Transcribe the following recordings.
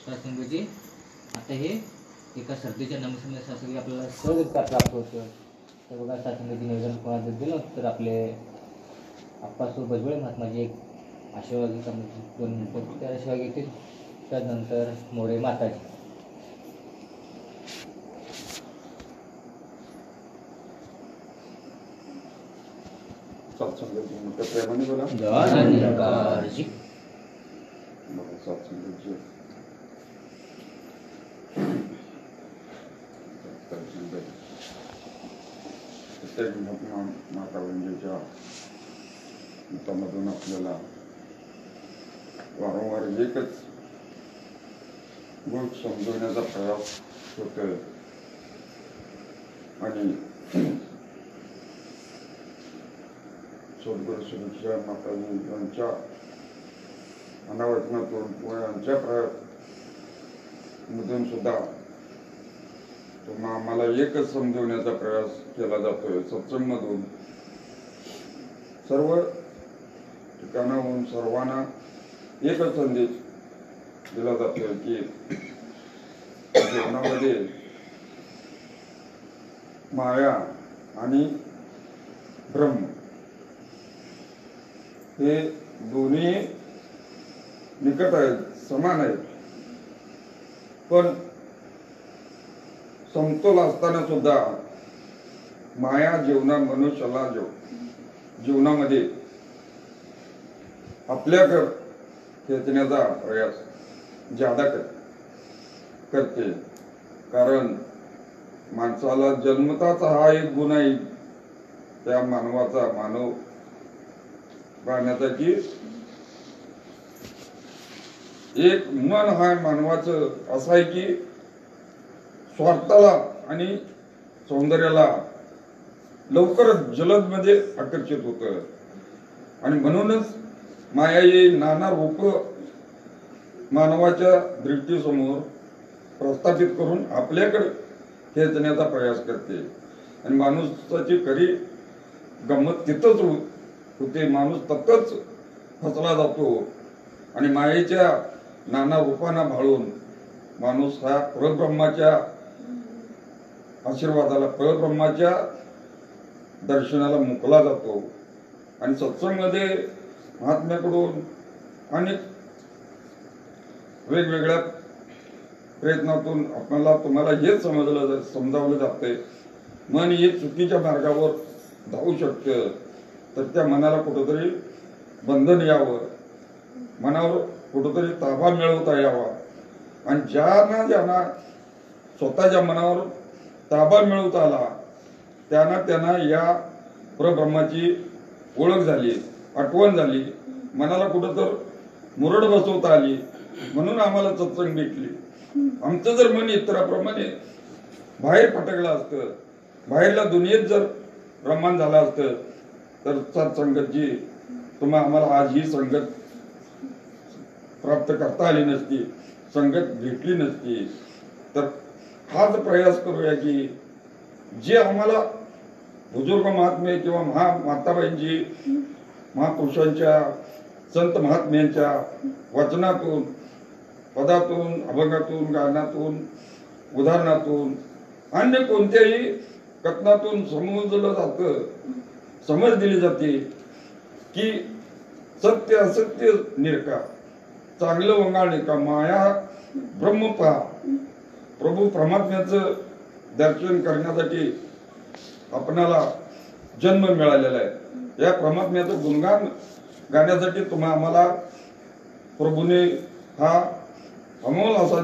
सत्संगाची आता हे एका सर्दीच्या नमस्कार शास्त्री आपल्याला सहजरित्या प्राप्त होतं. तर बघा सत्संगाची निवेदन कोणाचं दिलं तर आपले आप्पासो भजबळे महात्माजी एक आशीर्वाद घेतात, 2 मिनिटं त्या आशीर्वाद घेतील. त्यानंतर मोरे माताजी. सत्संगाची मोठ्या प्रेमाने बोला. धन्यवाद. सत्संगाची प्रत्येक महात्मा माता बहिणीच्या मतामधून आपल्याला वारंवार एकच गोष्ट समजवण्याचा प्रयास होतोय आणि सद्गुरू सुनीच्या माताजी यांच्या अनावचनातून व यांच्या प्रयत्नातून सुद्धा आम्हाला एकच समजवण्याचा प्रयास केला जातोय. सत्संगमधून सर्व ठिकाणाहून सर्वांना एकच संदेश दिला जातोय की जीवनामध्ये माया आणि ब्रह्म हे दोन्ही निकट आहेत, समान आहेत, पण समतोल असताना सुद्धा माया मनुष्याला जीवनामध्ये आपल्याकडे खेचण्याचा प्रयास ज्यादा करते. कारण माणसाला जन्मताचा हा एक गुण आहे त्या मानवाचा, मानव राहण्याचा की एक मन हा मानवाचं असं आहे की स्वार्थाला आणि सौंदर्याला लवकरच जलद मध्ये आकर्षित होतं आणि म्हणूनच माया ही नाना रूप मानवाच्या दृष्टीसमोर प्रस्थापित करून आपल्याकडे खेचण्याचा प्रयास करते. आणि माणूसाची खरी गंमत तिथंच होते. माणूस तत्तच फसला जातो आणि मायेच्या नाना रूपांना भाळून माणूस हा परब्रह्माच्या आशीर्वादाला, परब्रह्माच्या दर्शनाला मुकला जातो. आणि सत्संगमध्ये महात्म्याकडून अनेक वेगवेगळ्या प्रयत्नातून तुम्हाला हेच समजावलं जातंय मन हे चुकीच्या मार्गावर धावू शकतं, तर त्या मनाला कुठंतरी बंधन यावं, मनावर कुठंतरी ताबा मिळवता यावा. आणि ज्यांना स्वतःच्या मनावर ताबा मिळवता आला त्यांना या परब्रह्माची ओळख झाली, आठवण झाली, मनाला कुठं तर मुरड बसवता आली. म्हणून आम्हाला सत्संग भेटली. आमचं जर मन इतराप्रमाणे बाहेर पटकलं असतं, बाहेरल्या दुनियेत जर रममान झालं असतं, तर सत्संगतची आम्हाला आज ही संगत प्राप्त करता आली नसती, संगत भेटली नसती. तर हाच प्रयास करूया की जे आम्हाला बुजुर्ग महात्मे किंवा माताबाईंची, महापुरुषांच्या, संत महात्म्यांच्या वचनातून, पदातून, अभंगातून, गायनातून, उदाहरणातून, अन्य कोणत्याही कथनातून समजलं जातं, समज दिली जाते की सत्य असत्य निरका, चांगलं वंगाळ निरका, माया ब्रह्म पहा. प्रभू परमात्म्याचं दर्शन करण्यासाठी आपणाला जन्म मिळालेला आहे. या परमात्म्याचं गुणगान गाण्यासाठी आम्हाला प्रभूने हा अमोल असा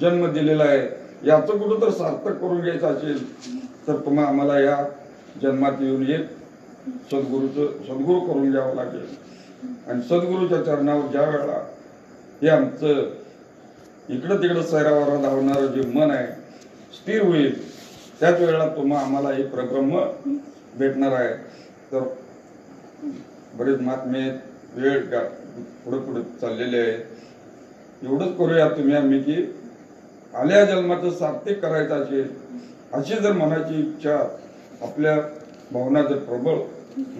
जन्म दिलेला आहे. याचं कुठं तर सार्थक करून घ्यायचं असेल तर आम्हाला या जन्मात येऊन एक सद्गुरू करून घ्यावं लागेल. आणि सद्गुरूच्या चरणावर ज्या वेळेला हे आमचं इकडं तिकडं सैरावारा धावणारं जे मन आहे स्थिर होईल, त्याच वेळेला आम्हाला हे परब्रह्म भेटणार आहे. तर बरेच महात्मे वेळ पुढे चाललेले आहे. एवढंच करूया आम्ही की आल्या जन्माचं सार्थक करायचं असेल अशी जर मनाची इच्छा, आपल्या भावना जर प्रबळ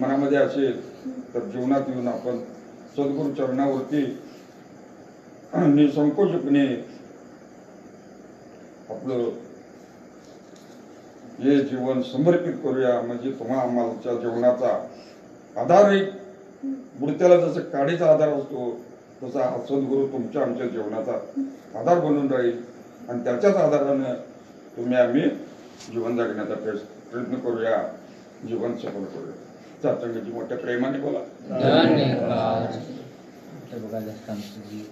मनामध्ये असेल तर जीवनात येऊन आपण सद्गुरू चरणावरती निसंकोचपणे आपलं हे जीवन समर्पित करूया. म्हणजे तुम्हा आम्हाच्या जीवनाचा आधार एक मूर्त्याला जसं काडीचा आधार असतो तसा हा सद्गुरू तुमच्या आमच्या जीवनाचा आधार बनून राहील आणि त्याच्याच आधारानं आम्ही जीवन जगण्याचा प्रयत्न करूया, जीवन सफल करूया. सत्संगाची मोठ्या प्रेमाने बोला. धन्यवाद. तर बघा जास्त आमचं जी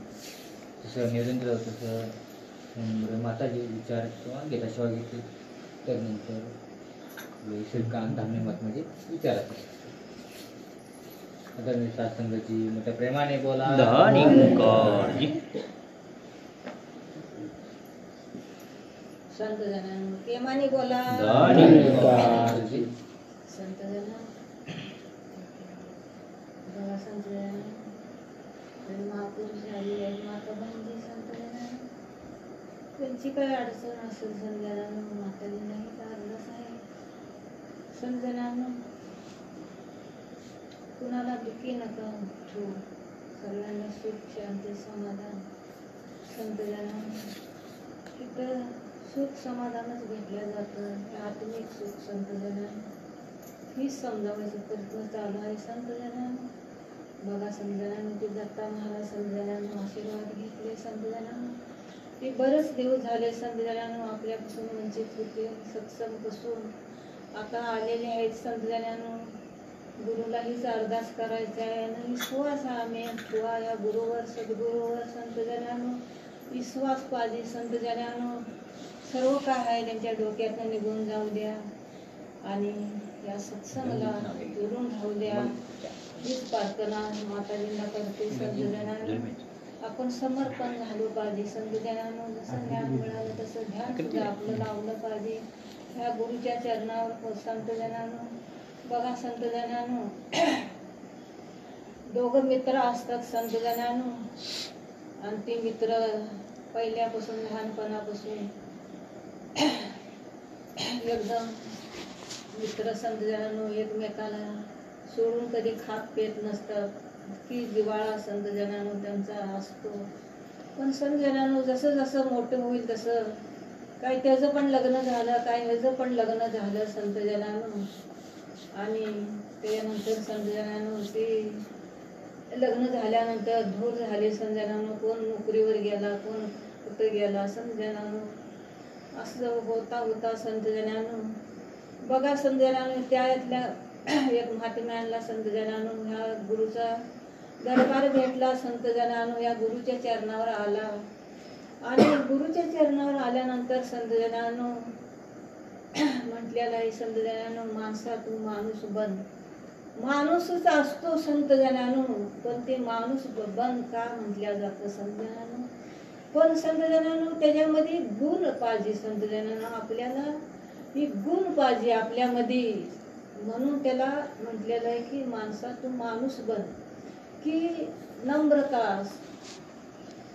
जसं नियोजन केलं होतं तसं माताजी विचार किंवा गीताशिवाय घेतली त्यानंतर श्रीकांत धामणे मत म्हणजे विचारायचं. आता मी सत्संगाची मोठ्या प्रेमाने बोला. संत जनांनो प्रेमाने बोला. संत जना बघा संत जना महापुरुष आली आहे माता बहिणी संत जना त्यांची काय अडचण असेल संत जनांनो माताजींनाही काढलंच आहे. संत जनांनो कुणाला दुःखी नका ठेवू, सगळ्यांना सुख शांती समाधान. संत जनांनो तिथं सुख समाधानच भेटलं जातं, आत्मिक सुख. संत जनांनो हीच समजावायचा प्रयत्न चालू आहे. संत जनांनो बघा संत जनांनो ते दत्ता महाराज संत जनांनो आशीर्वाद घेतले. संत जनांनो ते बरेच दिवस झाले संत जनांनो आपल्यापासून वंचित होते, सत्संगपासून आता आलेले आहेत. संत जनांनो गुरुला हीच अरदास करायचा आहे आणि विश्वास आम्ही ठेवा या गुरुवर सद्गुरूवर. संत जनांनो विश्वास पाहिजे. संत जनांनो सर्व काय आहे त्यांच्या डोक्यातून निघून जाऊ द्या आणि या सत्संगाला जोडून राहू द्या. हीच प्रार्थना माताजींना करते. संत जनांनो आपण समर्पण झालो पाहिजे. संत जनांनो जसं ज्ञान मिळालं तसं ध्यान सुद्धा आपलं लावलं पाहिजे ह्या गुरुच्या चरणावर. संत जनांनो बघा संत जनांनो दोघं मित्र असतात. संत जनांनो आणि ते मित्र पहिल्यापासून लहानपणापासून एकदम मित्र संत जनांनो एकमेकाला सोडून कधी खात पेत नसतात. की जिव्हाळा संत जनांनो त्यांचा असतो. पण संत जनांनो जसं जसं मोठं होईल तसं काय त्याचं पण लग्न झालं, काय ह्याचं पण लग्न झालं संत जनांनो. आणि त्यानंतर संत जनांनो ते लग्न झाल्यानंतर धूर झाले संत जनांनो. कोण नोकरीवर गेला, कोण कुठे गेला संत जनांनो. असं होता होता संत जनांनो बघा संत जनांनो त्यातल्या एक महात्म्यांना संत जनांनो ह्या गुरुचा दरबार भेटला. संत जनांनो या गुरुच्या चरणावर आला आणि गुरुच्या चरणावर आल्यानंतर संत जनांनो म्हटलेलं आहे संत जनांनो माणसा तू माणूस बन. माणूसच असतो संत जनांनो, पण ते माणूस बन का म्हटलं जातं संत जनांनो. पण संत जनांनो त्याच्यामध्ये गुण पाहिजे. संत जनांनो आपल्याला ही गुण पाहिजे आपल्यामध्ये, म्हणून त्याला म्हटलेलं आहे की माणसा तू माणूस बन. की नम्रता,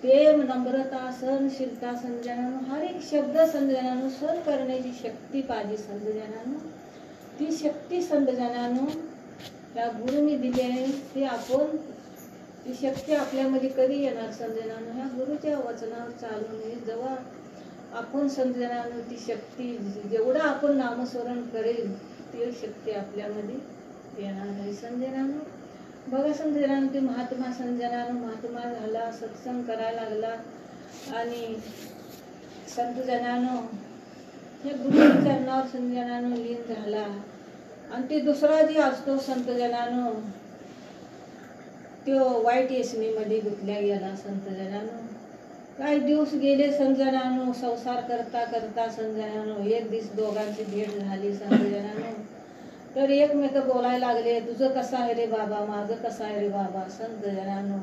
प्रेम, नम्रता, सहनशीलता संत जनांनो हर एक शब्द संत जनांनो सहन करण्याची शक्ती पाहिजे संत जनांनो. ती शक्ती संत जनांनो त्या गुरुने दिली आहे. ती आपण ती शक्ती आपल्यामध्ये कधी येणार संत जनांनो ह्या गुरुच्या वचनावर चालून जेव्हा आपण संत जनांनो ती शक्ती जेवढं आपण नामस्मरण करेल ती शक्ती आपल्यामध्ये येणार आहे संत जनांनो. बघा संत जनांनो ते महात्मा संत जनांनो महात्मा झाला, सत्संग करायला लागला आणि संत जनांनो हे गुरुच्या चरणावर संत जनांनो लीन झाला. आणि ते दुसरा जे असतो संत जनांनो तो वाईट येसनीमध्ये गुंतल्या गेला संत जनांनो. काही दिवस गेले संत जनांनो संसार करता करता संत जनांनो एक दिवस दोघांची भेट झाली संत जनांनो. तर एकमेक बोलायला लागले, तुझं कसं आहे रे बाबा, माझं कसं आहे रे बाबा. संत जनांनो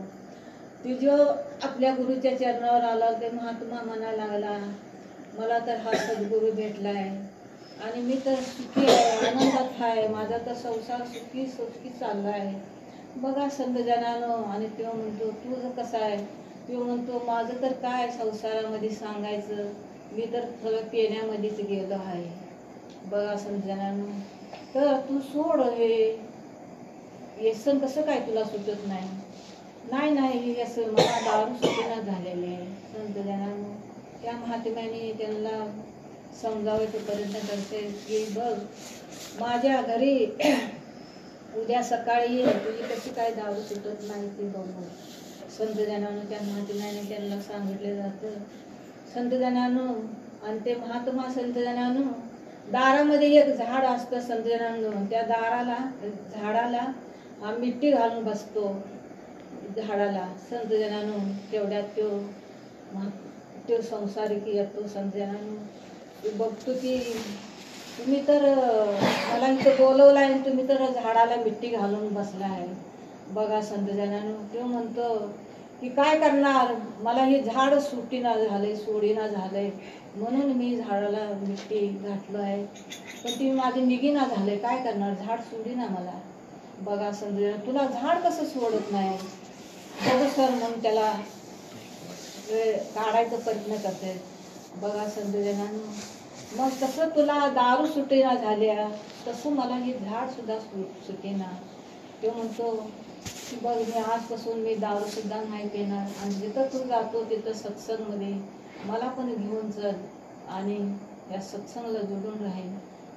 ती जो आपल्या गुरुच्या चरणावर आला ते महात्मा म्हणायला लागला मला तर हा सद्गुरू भेटलाय आणि मी तर सुखी आहे, आनंदात आहे, माझा तर संसार सुखी सुखी चालला आहे. बघा संत जनांनो आणि तो म्हणतो तुझं कसं आहे. तो म्हणतो माझं तर काय संसारामध्ये सांगायचं, मी तर सगळं पेण्यामध्येच गेलो आहे. बघा संत जनांनो तर तू सोड हे व्यसन कसं काय तुला सुटत नाही. नाही नाही हे असं मला दारू सुटेना झालेले आहे. संत जनानं त्या महात्म्याने त्यांना समजावायचा प्रयत्न करते की बघ माझ्या घरी उद्या सकाळी ये, तुझी कशी काय दारू सुटत नाही ती बघू. संत जनानं त्या महात्म्याने त्यांना सांगितले जातं. संत जनानं आणि ते महात्मा संत जनानं दारामध्ये एक झाड असतं. संत जनानं त्या झाडाला हा मिट्टी घालून बसतो. झाडाला संत जनानं तेवढ्यात तो संसारिक येतो. संत जनानं बघतो की तुम्ही तर मला इथं बोलवलं आहे, तुम्ही तर झाडाला मिट्टी घालून बसला आहे. बघा संत जनानं तो म्हणतो की काय करणार, मला हे झाड सुटीना झालंय, सोडीना झालंय, म्हणून मी झाडाला मिट्टी घातलं आहे, पण ती माझी निघीना झालंय, काय करणार, झाड सोडीना मला. बघा संत जनानं तुला झाड कसं सोडत नाही, बघू सर म्हणून त्याला काढायचा प्रयत्न करते. बघा संत जनानं मग तसं तुला दारू सुटेना झाल्या तसं मला हे झाड सुद्धा सुटेना. तो म्हणतो की बघ मी आजपासून मी दारू सुद्धा नाही पिणार आणि जिथं तू जातो तिथं सत्संगमध्ये मला पण घेऊन चल आणि या सत्संगाला जोडून राहील.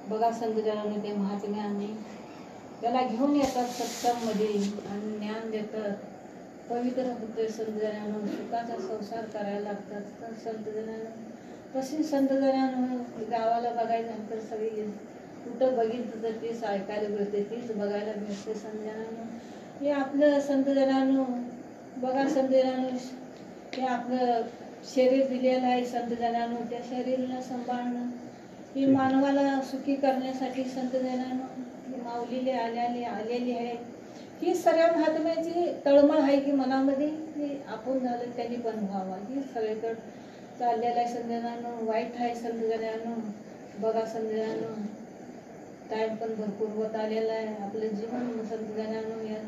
बघा संत जनानं ते महात्म्याने त्याला घेऊन येतात सत्संगमध्ये आणि ज्ञान देतात. पवित्र होते संत जनानं, सुखाचा संसार करायला लागतात. तर संत जनानं तशी संत जनानं गावाला बघायला तर सगळी कुठं बघितलं तर तीच ऐकायला मिळते, तीच बघायला मिळते. संत जनानं हे आपलं संत जनानं बघा संत जनानं हे आपलं शरीर दिलेलं आहे. संत जनानं त्या शरीराला सांभाळणं ही मानवाला सुखी करण्यासाठी संत जनानं माऊलीले आलेली आहे. ही सर्व महात्म्याची तळमळ आहे की मनामध्ये की आपण झालं त्यांनी पण व्हावा. ही सगळीकडं चाललेलं आहे. संत जनानं वाईट आहे. संत जनानं बघा संत जनानं टाईम पण भरपूर होत आलेला आहे. आपलं जीवन संत जनानं या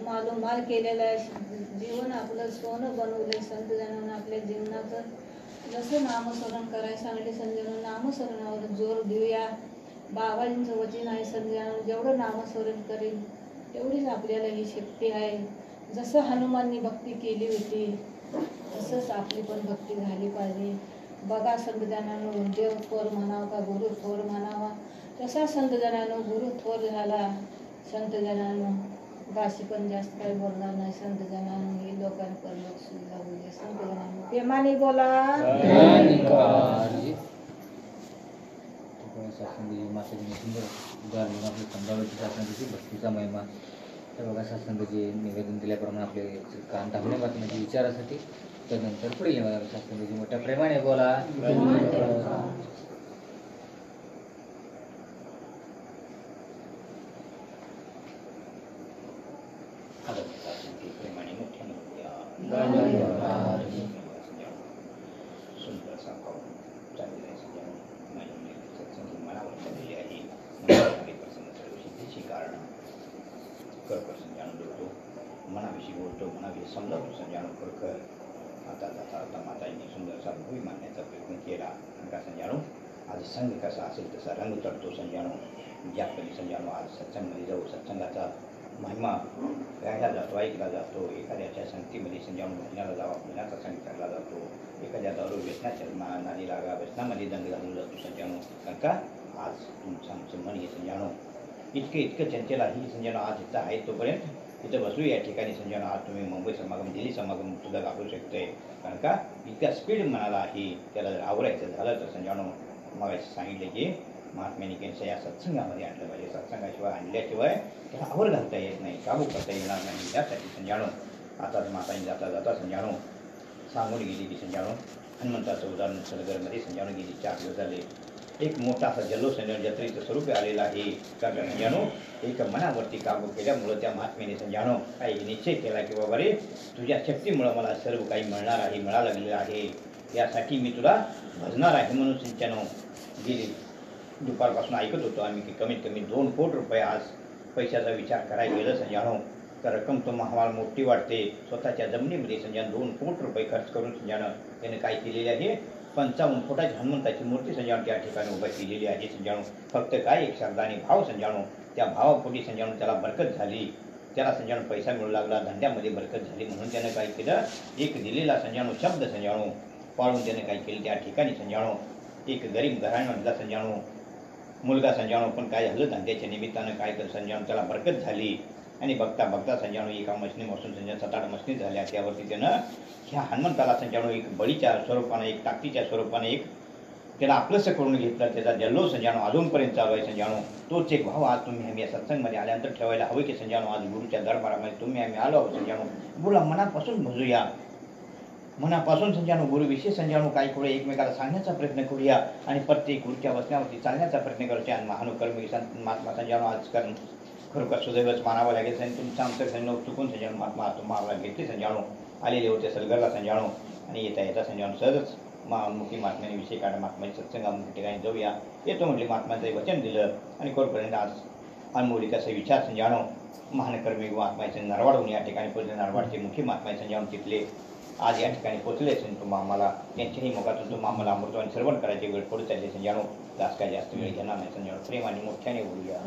मालोमाल केलेलं आहे. जीवन आपलं सोनं बनवलंय. संत जनानं आपल्या जीवनाचं जसं नामस्मरण करायला सांगले संत जनानं नामस्मरणावर जोर देऊया. बाबाजींचं वचन आहे संत जनानं जेवढं नामस्मरण करेल तेवढीच आपल्याला ही शक्ती आहे. जसं हनुमाननी भक्ती केली होती तसंच आपली पण भक्ती झाली पाहिजे. बघा संत जनानं देव थोर म्हणावा का गुरु थोर म्हणावा, तसा संत जनानं गुरु थोर झाला. संत जनानं बाशी पण जास्त काही बोलणार नाही. संत जनानं हे लोकांवर लक्ष लागू दे. संत जनानं प्रेमाने बोला. माताजीने सुंदर उदाहरण आपले समजावायची शासनाची भक्तीचा महिमा. तर बघा शासनाचे निवेदन दिल्याप्रमाणे आपले कान दाखवणे बातम्याच्या विचारासाठी. त्यानंतर पुढील निवेदन शासनाची मोठ्या प्रेमाने बोला. प्रेमाने मोठ्याने सुंदर असा पाहून चाललेला आहे सगळ्यांना माझ्या सत्संगी मनावर पडलेली आहे. सिद्धीची कारण कर संजाणून बोलतो, मनाविषयी बोलतो, मनाविषयी समजावतो संजाणून कर. आता माताजींनी सुंदर असा भूमी मांडण्याचा प्रयत्न केला. का संजाणू आज संघ कसा असेल तसा रंग चढतो. संजाणू ज्यापैकी संजाणू आज सत्संगमध्ये जाऊ, सत्संगाचा महिमा गायला जातो, ऐकला जातो. एखाद्याच्या संगतीमध्ये संजाणू भजनाला जावा, भजनाचा संग करला जातो. एखाद्या दारू व्यसनाच्या नादी लागा, व्यसनामध्ये दंग घालून जातो संजाणू. कारण का आज तुमचं आमचं मन हे संजाणू इतकं चंचल आहे. संजाणू आज इथं आहे तोपर्यंत इथं बसू या ठिकाणी संजाणू. आज तुम्ही मुंबई समागम, दिल्ली समागम सुद्धा घालू शकतोय. कारण का इतक्या स्पीड मनाला आहे. त्याला जर आवरायचं झालं तर संजाणू मग सांगितलं की महात्म्याने केलं या सत्संगामध्ये आणलं पाहिजे. सत्संगाशिवाय आणल्याशिवाय त्याला आवर घालता येत नाही, काबू करता येणार नाही. त्यासाठी संजाणू आता माताने जाता संजाणू सांगून गेली की संजाणू हनुमंताचं उदाहरण सलगरमध्ये संजाणू गेली 4 दिवस झाले. एक मोठा असा जल्लोष जत्रेचं स्वरूप आलेलं आहे. कारण संजाणू एक मनावरती काबू केल्यामुळं त्या महात्म्याने संजाणू काही निश्चय केला की बाबा रे तुझ्या शक्तीमुळं मला सर्व काही मिळणार आहे, मिळालं लागलेलं आहे. यासाठी मी तुला भजणार आहे. म्हणून संजाणू गेली. दुपारपासून ऐकत होतो आम्ही की कमीत कमी 2 कोटी रुपये आज पैशाचा विचार करायला गेलं संजाणू तर रक्कम तो आम्हाला मोठी वाटते. स्वतःच्या जमिनीमध्ये संजाणू 2 कोटी रुपये खर्च करून संजाणू त्याने काय केलेले आहे 55 फुटाची हनुमंताची मूर्ती संजाणू त्या ठिकाणी उभा केलेली आहे. संजाणू फक्त काय एक शब्दाने भाव संजाणू त्या भावापोटी संजाणू त्याला बरकत झाली. त्याला संजाणू पैसा मिळू लागला, धंद्यामध्ये बरकत झाली, म्हणून त्यानं काय केलं, एक दिलेला संजाणू शब्द संजाणू पाळून त्यानं काय केलं, त्या ठिकाणी संजाणू एक गरीब घराण्यामधला संजाणू मुलगा संजाणू, पण काय झालं, धंद्याच्या निमित्तानं काय तर संजाणू त्याला बरकत झाली आणि बघता बघता संजाणू एका मशनीपासून संजाणू 7-8 मशनी झाल्या. त्यावरती त्यानं ह्या हनुमंताला संजाणू एक बळीच्या स्वरूपानं, एक ताकदीच्या स्वरूपानं एक त्याला आपलंसं करून घेतलं. त्याचा जल्लोष संजाणू अजूनपर्यंत चालू आहे. संजाणू तोच एक भाव आज तुम्ही आम्ही या सत्संगमध्ये आल्यानंतर ठेवायला हवं की संजाणू आज गुरुच्या दरबारामध्ये तुम्ही आम्ही आलो आहोत संजाणू, बोला मनापासून भजूया, मनापासून संजाणू गुरुविषयी संजाणू काही पुढे एकमेकाला सांगण्याचा प्रयत्न करूया आणि प्रत्येक गुरुच्या वचनावरती चालण्याचा प्रयत्न करूया. आणि महानुकर्मी महात्मा संजाणू आज कारण खरोखर सुदैवच मानावं लागेल. तुमचं आमचं संजाणू चुकून संजाणू महात्मा तुम्हाला घेतले संजाणू आलेले होते सलगरला संजाणू, आणि येता येता संजाणू सहजच मुखी महात्म्याने विषय काढा, महात्माची सत्संग ठिकाणी जाऊया येतो म्हटले. महात्माचं वचन दिलं आणि कोरपर्यंत आज अनमोलिक असे विचार संजाणू महानकर्मी महात्माचे नरवाडहून या ठिकाणी पोहोचले. नरवाडचे मुखी महात्मा संजाणू तिथले आज या ठिकाणी पोहोचले. तुम्ही आम्हाला त्यांच्याही मुखातून तुम्ही आम्हाला अमृतवाणी श्रवण करायची वेळ पुढे चालले संजाणू. आज काय जास्त वेळ घेणार नाही संजाणू, प्रेमाने मोठ्याने बोलूया.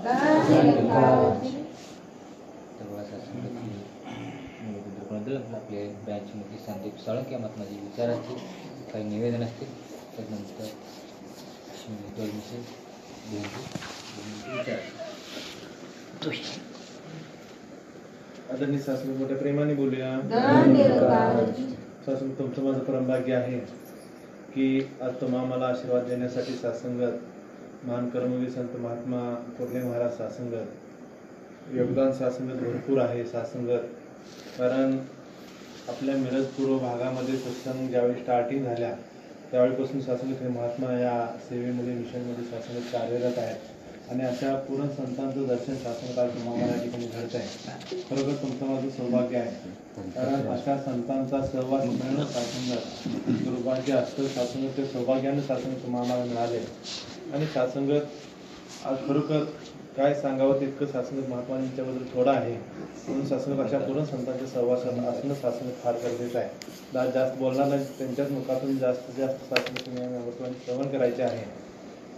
आपले बँचमध्ये संदीप साळुंखे महात्माजी विचाराचे काही निवेदन असतील, त्यानंतर आदरणीय सासू मोठ्या प्रेमाने बोलूया. सासू तुमचं माझं परमभाग्य आहे की आज तुम्हा मला आशीर्वाद देण्यासाठी सासंगत महान कर्मवीर संत महात्मा कोल्हे महाराज सासंगत योगदान सासंगत भरपूर आहे. सासंगत कारण आपल्या मिरज पूर्व भागामध्ये सत्संग ज्यावेळी स्टार्टिंग झाल्या त्यावेळीपासून सासंगत हे महात्मा या सेवेमध्ये मिशनमध्ये सासंगत कार्यरत आहेत आणि अशा पूर्ण संतांचं दर्शन सासंगत आज तुम्हाला या ठिकाणी घडत आहे. खरोखर तुमचं माझं सौभाग्य आहे, कारण अशा संतांचा सहवास मिळणं सासंगत दुर्भाग्य असतं. सासंगत ते सौभाग्यानं सासंगत तुम्हाला मिळाले आणि सासंगत आज खरोखर काय सांगावं तितकं सासंगत महात्मांच्याबद्दल थोडं आहे. म्हणून सासंगत अशा पूर्ण संतांच्या सहवासात असणं सासंगत फार गरजेचं आहे. जास्त बोलणार नाही, त्यांच्याच मुखातून जास्तीत जास्त सासंगत तुम्ही अमृतवाणी श्रवण करायचे आहे.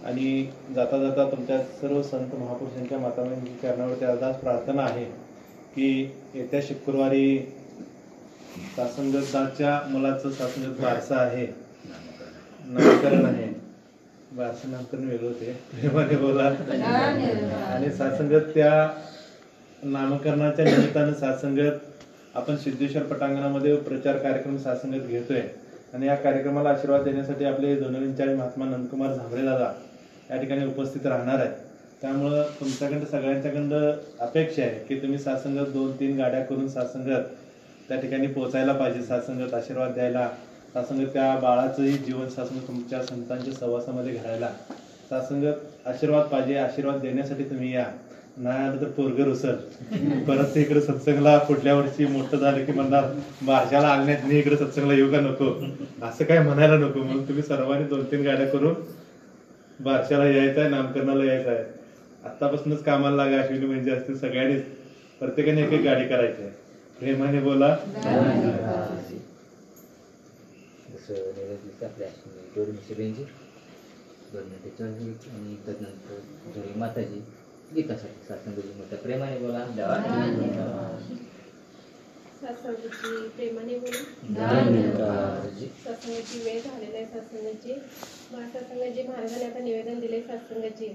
आणि जाता जाता तुमच्या सर्व संत महापुरुषांच्या मातांच्या चरणावरती अरदास प्रार्थना आहे की येत्या शुक्रवारी सासंगताच्या मुलाचं सासंगत बारसा आहे, नामकरण आहे. बारसं नामकरण वेगळं होते, प्रेमाने बोला. आणि सासंगत त्या नामकरणाच्या निमित्तानं सासंगत आपण सिद्धेश्वर पटांगणामध्ये प्रचार कार्यक्रम सासंगत घेतोय आणि या कार्यक्रमाला आशीर्वाद देण्यासाठी आपले दोनविंचाळी महात्मा नंदकुमार झांबरे दादा या ठिकाणी उपस्थित राहणार आहेत. त्यामुळं तुमच्याकडं सगळ्यांच्याकडं अपेक्षा आहे की तुम्ही सासंगत 2-3 गाड्या करून सासंगत त्या ठिकाणी पोहोचायला पाहिजे. सासंगत आशीर्वाद द्यायला, सासंगत त्या बाळाचंही जीवन सासंगत तुमच्या संतांच्या सहवासामध्ये घडायला सासंगत आशीर्वाद पाहिजे. आशीर्वाद देण्यासाठी तुम्ही या, नाही आलं तर पोरगं रुसल परत ते इकडे सत्संगला पुढल्या वर्षी मोठं झालं की म्हणणार बारशाला आले नाहीत मी इकडे सत्संगला येऊ का नको, असं काय म्हणायला नको. म्हणून तुम्ही सर्वांनी 2-3 गाड्या करून बारशाला यायचं आहे, नामकरणाला यायचं आहे. आत्तापासूनच कामाला लागा. अश्विनी म्हणजे असतील सगळ्यांनीच प्रत्येकाने एक गाडी करायची आहे. प्रेमाने बोला. आपल्या जोडी मिसळींची 2 मिनिटे आणि त्यानंतर माताजी गीतासाठी सासंगजी मोठ्या प्रेमाने बोला. सत्संगाची प्रेमाने बोलू. सत्संगाची वेळ झालेला आहे. सत्संगाची सत्संगाची महाराजांनी आता निवेदन दिले. सत्संगाची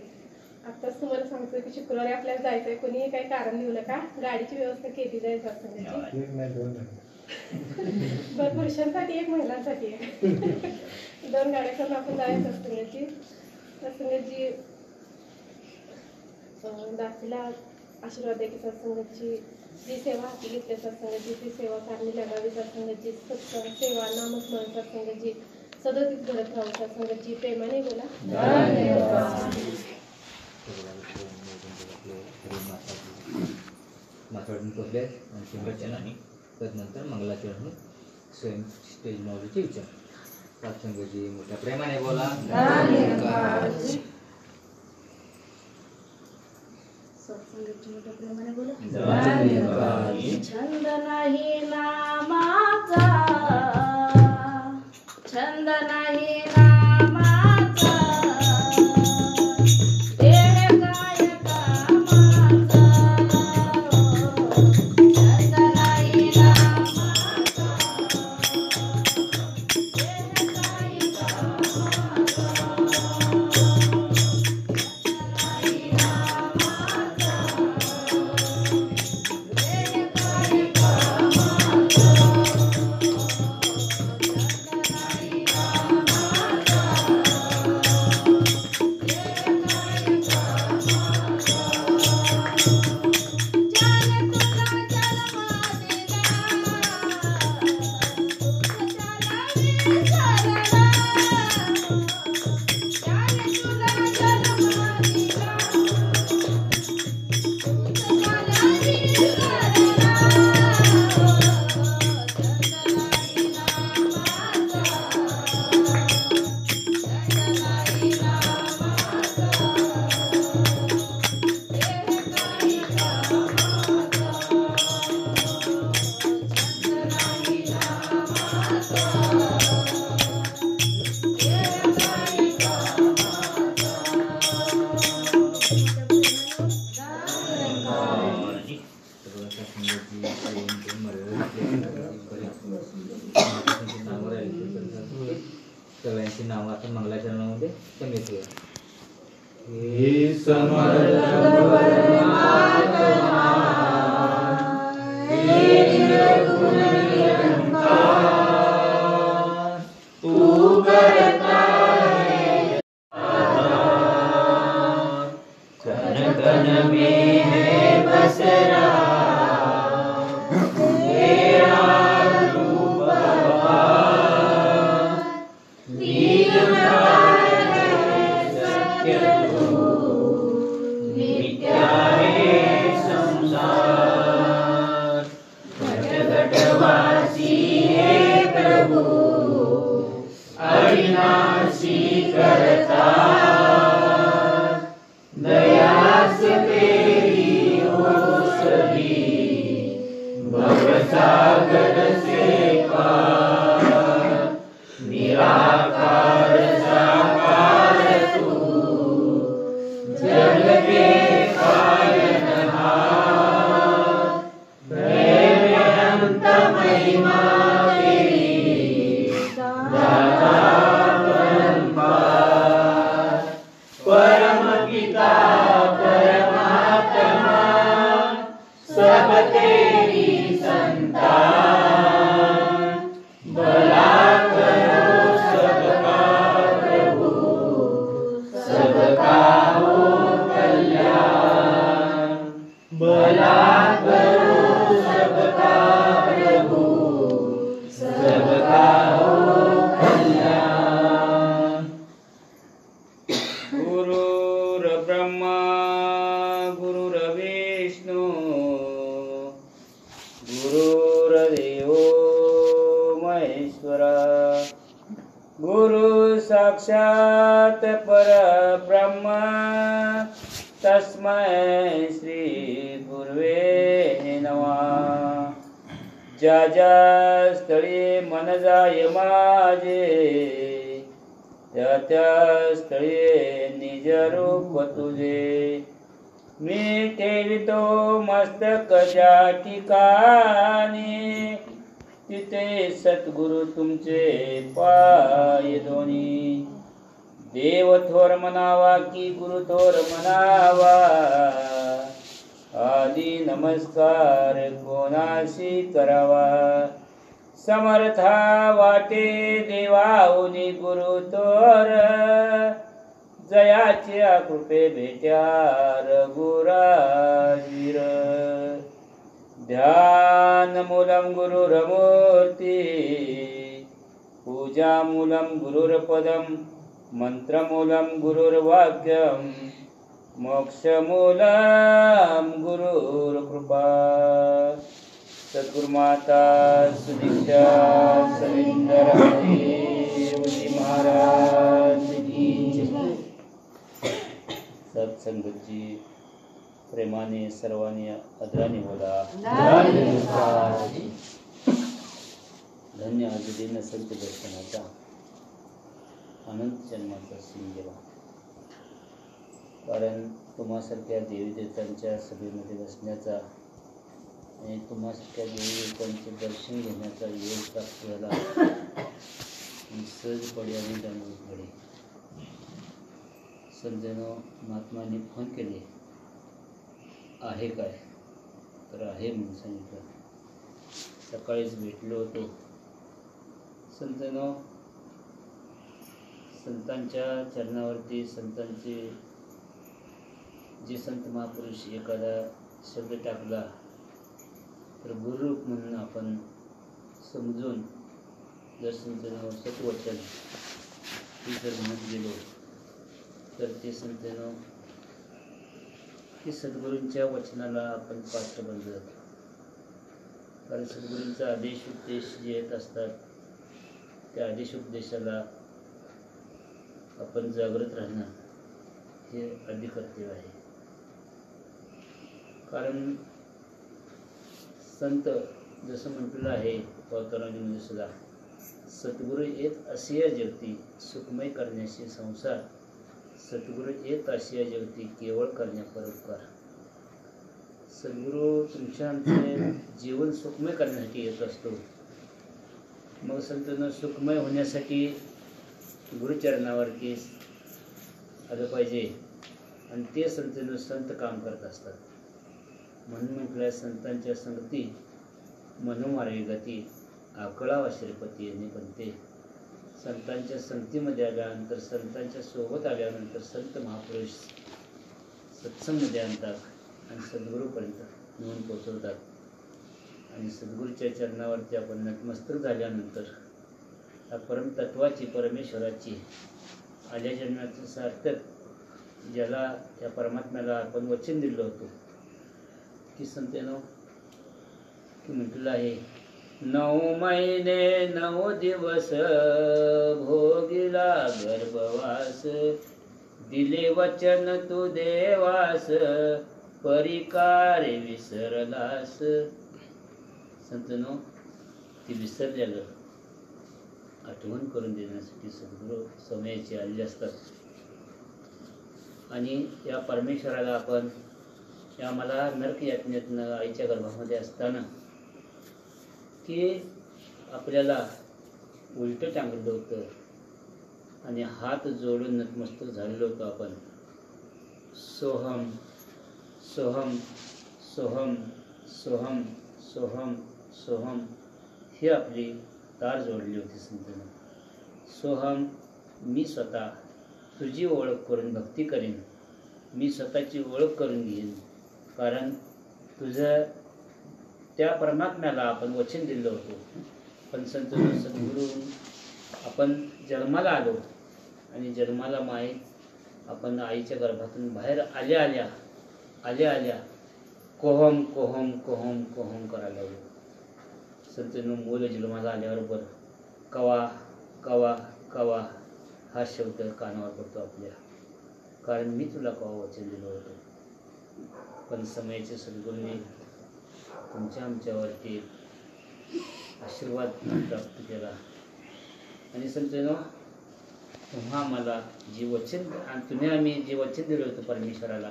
आत्ताच तुम्हाला सांगतो की शुक्रवारी आपल्याला जायचंय. कोणीही काही कारण देऊ नका, गाडीची व्यवस्था केली जाईल सत्संगाची. 2 पुरुषांसाठी 1 महिलांसाठी 2 गाड्या करून आपण जायचं सत्संगाची. सत्संगाची दासीला आशीर्वाद द्या की सत्संगाची जी सेवा हाती घेतली सत्संगाची ती सेवा कारणी लागावी. सत्संगाची सत्संग सेवा नामस्मरण सत्संगाची सदतीत घडत राहू. सत्संगाची प्रेमाने बोला. माथाडून पोचले आणि तदनंतर मंगलाचरण स्वयं स्टेज माऊलीचे विचार. सत्संगाची मोठ्या प्रेमाने बोला. सत्संगाची मोठ्या प्रेमाने बोला. छंद नाही नामाचा, छंद नाही नामाचा, देह काय कामाचा, सगळ्यांची नावं आपण मंगलाचरणामध्ये कमी करूया. हे समर्थ तू करता कण कण में है बस रहा तेरा रूप सत्य मिथ्या है संसार घट घटवासी है प्रभु अविनाशी करता दयास तेरी हो सभी भवसागर से पार निराकार साकार तू जग के पालनहार बेअंत महिमा तेरी दाता परम पिता परमात्मा सब तेरी संतान भला करो सबका प्रभु सबका हो कल्याण भला करो सबका प्रभु सबका हो कल्याण. गुरुर्ब्रह्मा गुरुर्विष्णु गुरुर्देवो महेश्वरा गुरु साक्षात परब्रह्म तस्मै श्री गुरुवे नमः. ज्या ज्या स्थळी मन जाय माझे त्या त्या स्थळी निज रूप तुझे मी ठेवितो मस्तक ज्या ठिकाणी तिथे सद्गुरु तुमचे पाय दोन्ही. देव थोर म्हणावा की गुरु थोर म्हणावा आदी नमस्कार कोणाशी करावा. समर्था वाटे देवाहुनी गुरु तोर जयाच्या कृपे भेट्या रघुराजीर. ध्यान मूलम गुरुरमूर्ती पूजा मूलम गुरुर्पदम मंत्रमूलम गुरुर्वाक्यम मोक्षमूलम गुरुर्कृपा. सद्गुरुमाता सुदीक्षा सविंदरजी महाराज की जय. सत्संगतजी प्रेमाने सर्वांनी आदराने बोला. धन्य आज संत दर्शनाचा अनंत जन्माचा सिंह. कारण तुम्हासारख्या देवीदेवतांच्या सभेमध्ये बसण्याचा आणि तुम्हासारख्या देवीदेवतांचे दर्शन घेण्याचा योग प्राप्त झाला. सहजपणे आणि दंडपणे संतांनो महात्माने फोन केले आहे काय तर आहे म्हणून सांगितलं. सकाळीच भेटलो होतो. संतांनो संतांच्या चरणावरती संतांचे जे संत महापुरुष एखादा शब्द टाकला तर गुरुरूप म्हणून आपण समजून जर संतांनो सत्वचन ही जर म्हणत गेलो तर ते संतांनो की सद्गुरूंच्या वचनाला आपण पात्र बनलो. कारण सद्गुरूंचा आदेश उपदेश जे येत असतात त्या आदेश उपदेशाला आपण जागृत राहणं हे आद्य कर्तव्य आहे. कारण संत जसं म्हटलेलं आहे अवतरणामध्ये सुद्धा सद्गुरू येत असिया जगती सुखमय करण्याशी संसार सद्गुरू येत असिया जगती केवळ करण्या परोपकार. सद्गुरू तुमच्या आमचे जीवन सुखमय करण्यासाठी येत असतो. मग संतांना सुखमय होण्यासाठी गुरुचरणावरती आलं पाहिजे आणि ते संत काम करत असतात. म्हणून म्हटलं संतांच्या संगती मनोमार्गी गती आकळावा श्रीपती यांनी पण ते संतांच्या संगतीमध्ये आल्यानंतर संतांच्या सोबत आल्यानंतर संत महापुरुष सत्संगमध्ये आणतात आणि सद्गुरूपर्यंत नेऊन पोचवतात. आणि सद्गुरूच्या चरणावरती आपण नतमस्तक झाल्यानंतर या परमतत्वाची परमेश्वराची आल्या जन्माचं सार्थक ज्याला त्या परमात्म्याला आपण वचन दिलं होतं की संतेनो की म्हटलं आहे 9 महिने 9 दिवस भोगिला गर्भवास दिले वचन तू देवास परिकारे विसरलास. संतनो ती विसरलेलं आठवण करून देण्यासाठी सद्गुरू समयाचे आलेले असतात. आणि या परमेश्वराला आपण या मला नरक यातनेतनं आईच्या गर्भामध्ये असताना की आपल्याला उलटं टांगलं होतं आणि हात जोडून नतमस्तक झालेलो होतो आपण. सोहम सोहम सोहम सोहम सोहम सोहम ही आपली तार जोडली होती संतांना. सोहम मी स्वतः तुझी ओळख करून भक्ती करीन, मी स्वतःची ओळख करून घेईन. कारण तुझं त्या परमात्म्याला आपण वचन दिलं होतं. पण संत सद्गुरू आपण जन्माला आलो आणि जन्माला माहीत आपण आईच्या गर्भातून बाहेर आल्या आल्या कोहम कोहम कोहम कोहम करायला लागलो. संतनु मूल जन्माला आल्याबरोबर कवा कवा कवा हा शब्द कानावर पडतो आपल्या. कारण मी तुला कवा वचन दिलं होतं. पण समयाचे सद्गुरूंनी तुमच्या आमच्यावरती आशीर्वाद प्राप्त केला. आणि संतनो तुम्हा आम्हाला जे वचन तुम्ही आम्ही जे वचन दिलं होतं परमेश्वराला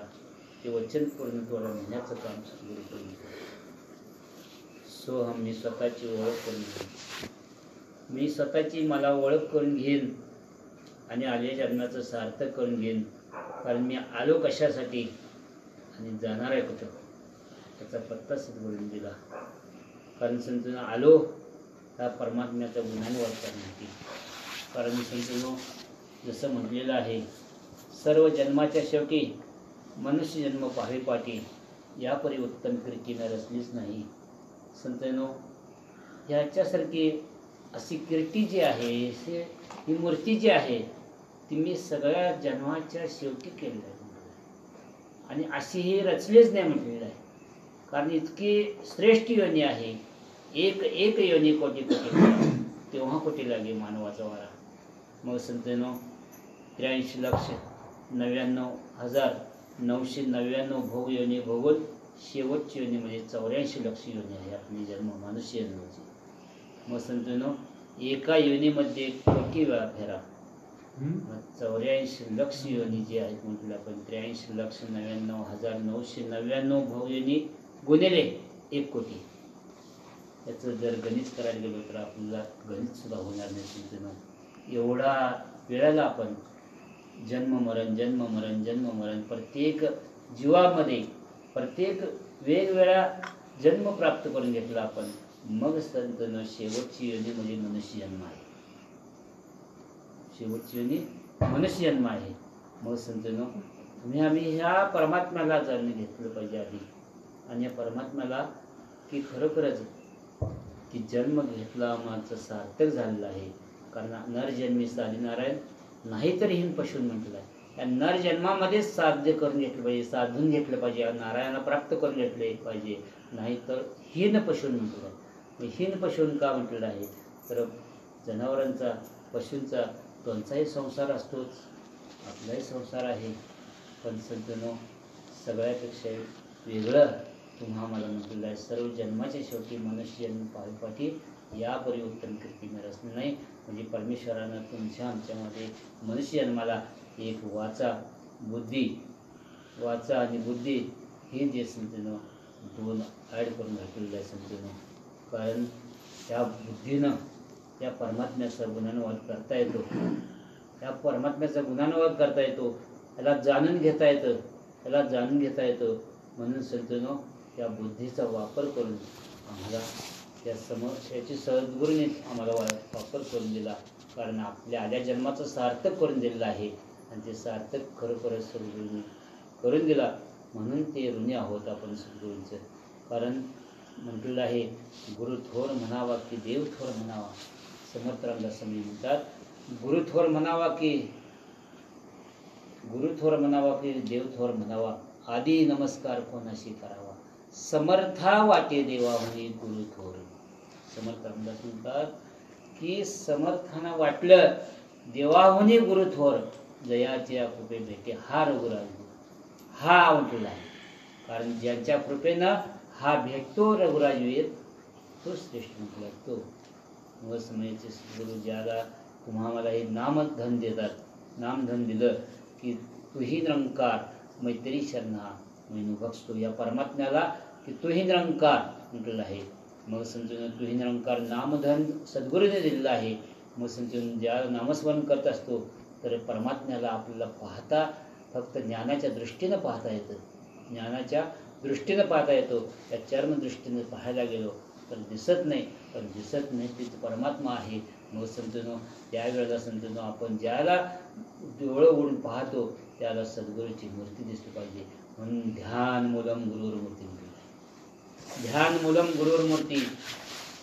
ते वचन पूर्णत्वाला नेण्याचं काम सद्गुरू करून सोहम मी स्वतःची ओळख करून घेईन, मी स्वतःची मला ओळख करून घेईन आणि आल्या जन्माचं सार्थक करून घेईन. कारण मी आलो कशासाठी आणि जाणार आहे कुठं त्याचा पत्ता सद्गुरूंनी दिला. कारण संतनं आलो त्या परमात्म्याचा गुणांवर करण्यासाठी. कारण संतनो जसं म्हटलेलं आहे सर्व जन्माच्या शेवटी मनुष्य जन्म पाठी यापरी उत्तम कीर्ती न रचलीच नाही. संतनो ह्याच्यासारखी अशी कीर्ती जी आहे ही मूर्ती जी आहे ती मी सगळ्या जन्माच्या शेवटी केलेली आहे आणि अशी ही रचलीच नाही म्हटलेलं आहे. कारण इतकी श्रेष्ठ योनी आहे. एक योनी कोटी तेव्हा कोटी लागे मानवाचा वारा. मग संतनो 83,99,999 भोग योनी भोगून शेवटची योनी म्हणजे 84 लक्ष योनी आहे आपली जन्म मानुष्य जन्माची. मग संतनो एका योनीमध्ये कोटी वेळा फेरा 84 लक्ष योनी जी आहेत म्हटलं आपण 83,99,999 भोग योनी गुणिले 1 कोटी. याचं जर गणित करायला गेलो तर आपल्याला गणित सुद्धा होणार नाही. संतनो एवढा वेळाला आपण जन्म मरण प्रत्येक जीवामध्ये प्रत्येक वेगवेगळ्या जन्म प्राप्त करून घेतला आपण. मग संतनो शेवटची योनी म्हणजे मनुष्य जन्म आहे. शेवटची योनी मनुष्य जन्म आहे. मग संतनो आम्ही ह्या परमात्म्याला जाणून घेतलं पाहिजे आधी. आणि या परमात्म्याला की खरोखरच की जन्म घेतला माझं सार्थक झालेलं आहे. कारण नरजन्मी साधी नारायण नाही तरी हिन पशून म्हटलं आहे. या नरजन्मामध्येच साध्य करून घेतलं पाहिजे, साधून घेतलं पाहिजे, नारायणाला प्राप्त करून घेतले पाहिजे. नाही तर हीन पशून म्हटलं आहे. हीन पशून का म्हटलेलं आहे तर जनावरांचा पशूंचा त्यांचाही संसार असतोच, आपलाही संसार आहे. पण संतनो सगळ्यापेक्षा वेगळं तुम्हा मला म्हटलेलं आहे. सर्व जन्माच्या शेवटी मनुष्य जन्म पाठी यापरी उत्तम कीर्ती रचली नाही. म्हणजे परमेश्वरानं तुमच्या आमच्यामध्ये मनुष्य जन्माला एक वाचा आणि बुद्धी हे जे संतनो 2 ॲड करून घातलेलं आहे संतनो. कारण त्या बुद्धीनं त्या परमात्म्याचा गुणानुवाद करता येतो या परमात्म्याचा गुणानुवाद करता येतो, याला जाणून घेता येतं, याला जाणून घेता येतं. म्हणून संतनो या बुद्धीचा वापर करून आम्हाला याची सद्गुरूने आम्हाला वापर करून दिला. कारण आपल्या आल्या जन्माचं सार्थक करून दिलेलं आहे आणि ते सार्थक खरोखरच सद्गुरूने करून दिला. म्हणून ते ऋणी आहोत आपण सद्गुरूंचं. कारण म्हटलेलं आहे, गुरु थोर म्हणावा की देव थोर म्हणावा. समर्थ रामदास स्वामी म्हणतात, गुरु थोर म्हणावा की देव थोर म्हणावा. आदी नमस्कार कोणाशी करावा, समर्था वाटे देवा म्हणे गुरु थोर. समर्थ रामदास म्हणतात की समर्थांना वाटलं देवाहुनी गुरु थोर, जयाच्या कृपे भेटे हा रघुराज हा म्हटलेला आहे. कारण ज्यांच्या कृपेनं हा भेटतो रघुराजवीर, तो श्रेष्ठ म्हटला. तो व समयाचे सद्गुरू ज्याला तुम्हाला हे नामधन देतात, नामधन दिलं की तूही निरंकार मैत्री शरणा म्हणून बघतो या परमात्म्याला की तूही निरंकार म्हटलेलं आहे. मग समजून तूही निरंकार नामधन सद्गुरूने दिलेलं आहे. मग समजून ज्या नामस्मरण करत असतो तर परमात्म्याला आपल्याला पाहता फक्त ज्ञानाच्या दृष्टीनं पाहता येतं, ज्ञानाच्या दृष्टीनं पाहता येतो. त्या चर्मदृष्टीनं पाहायला गेलो तर दिसत नाही, पण दिसत नाही तिथं परमात्मा आहे. मग समजून त्यावेळेला समजून आपण ज्याला डोळं उडून पाहतो त्याला सद्गुरूची मूर्ती दिसली पाहिजे. म्हणून ध्यान मूलम गुरुर मूर्ती म्हटली. ध्यान मूलम गुरुर मूर्ती,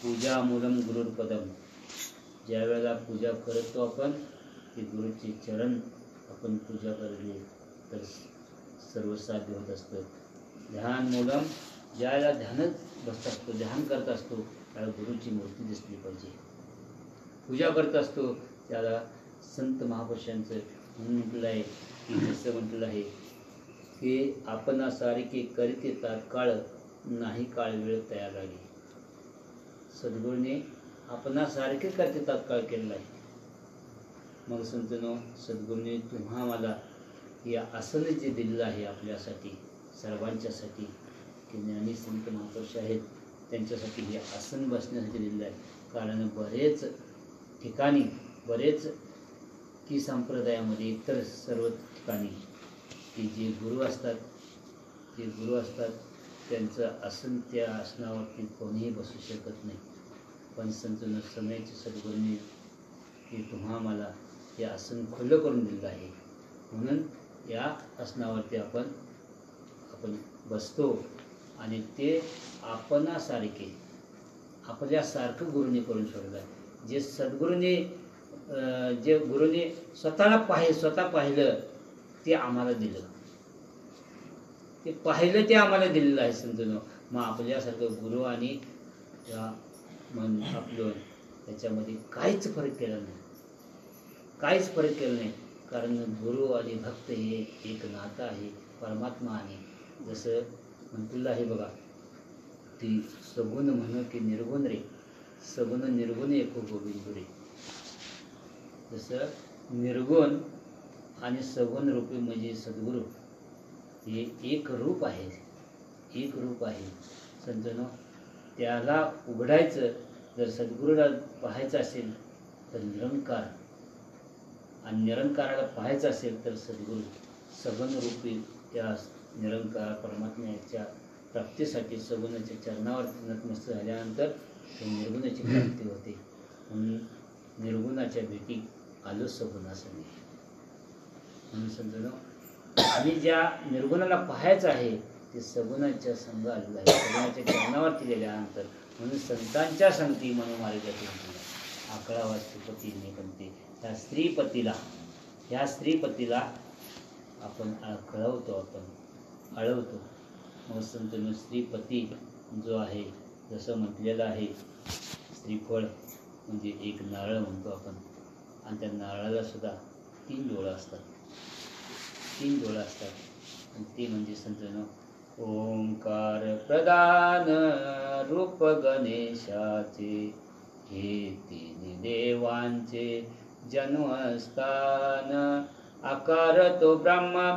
पूजा मूलम गुरुर पदम. ज्या वेळेला पूजा करतो आपण ते गुरुचे चरण आपण पूजा करली तर सर्व साध्य होत असतं. ध्यान मूलम, ज्याला ध्यानच बसत असतो, ध्यान करत असतो त्याला गुरुची मूर्ती दिसली पाहिजे. पूजा करत असतो त्याला संत महापुरुषांचं म्हणून म्हटलं आहे की जसं म्हटलं आहे की आपण सारखे करीते तात्काळ नाही काळ वेळ तयार राहिली. सद्गुरूने आपणासारखे करते तात्काळ केलेलं आहे. मग संतनो सद्गुरूने तुम्हा मला या आसन जे दिलेलं आहे आपल्यासाठी सर्वांच्यासाठी की ज्ञानी संत महापुरुष आहेत त्यांच्यासाठी हे आसन बसण्यासाठी दिलेलं आहे. कारण बरेच ठिकाणी बरेच की संप्रदायामध्ये इतर सर्व ठिकाणी की जे गुरु असतात त्यांचं आसन त्या आसनावरती कोणीही बसू शकत नाही. पण संत समयाचे सद्गुरूंनी की तुम्हा मला हे आसन खुलं करून दिलेलं आहे. म्हणून या आसनावरती आपण बसतो आणि ते आपल्यासारखं गुरुने करून सोडलं आहे. जे सद्गुरूने जे गुरुने स्वतः पाहिलं ते आम्हाला दिलं, ते पाहिलं ते आम्हाला दिलेलं आहे समजून. मग आपल्यासारखं गुरु आणि मन आपलं त्याच्यामध्ये काहीच फरक केला नाही. कारण गुरु आणि भक्त हे एक नातं आहे परमात्मा आहे. जसं म्हटलेलं आहे बघा, ती सगुण म्हण की निर्गुण रे, सगुण निर्गुण एको गोविंद रे. जसं निर्गुण आणि सगुण रूपी म्हणजे सद्गुरू हे एक रूप आहे संतनो. त्याला उघडायचं जर सद्गुरूला पाहायचं असेल तर निरंकार, आणि निरंकाराला पाहायचं असेल तर सद्गुरू सगुण रूपी त्या निरंकार परमात्म्याच्या प्राप्तीसाठी सगुणाच्या चरणावर नतमस्तक झाल्यानंतर ते निर्गुणाची प्राप्ती होते. म्हणून निर्गुणाच्या भेटी आलो सगुणासने. म्हणून समजलो आणि ज्या निर्गुणाला पाहायचं आहे ते सगुणाच्या संघ आलेलं आहे, सगुणाच्या चरणावरती गेल्यानंतर. म्हणून संतांच्या संगती मनोमार्गातून आकळावा स्त्रीपती निकमते. ह्या स्त्रीपतीला आपण आळवतो. मग संतनो स्त्रीपती जो आहे जसं म्हटलेलं आहे श्रीफळ म्हणजे एक नारळ म्हणतो आपण, आणि त्या नारळाला सुद्धा 3 डोळं असतात आणि ते म्हणजे संतनो ओंकार प्रदान रूप गणेशाचे, हे 3 देवांचे जन्मस्थान. आकार तो ब्रह्मा,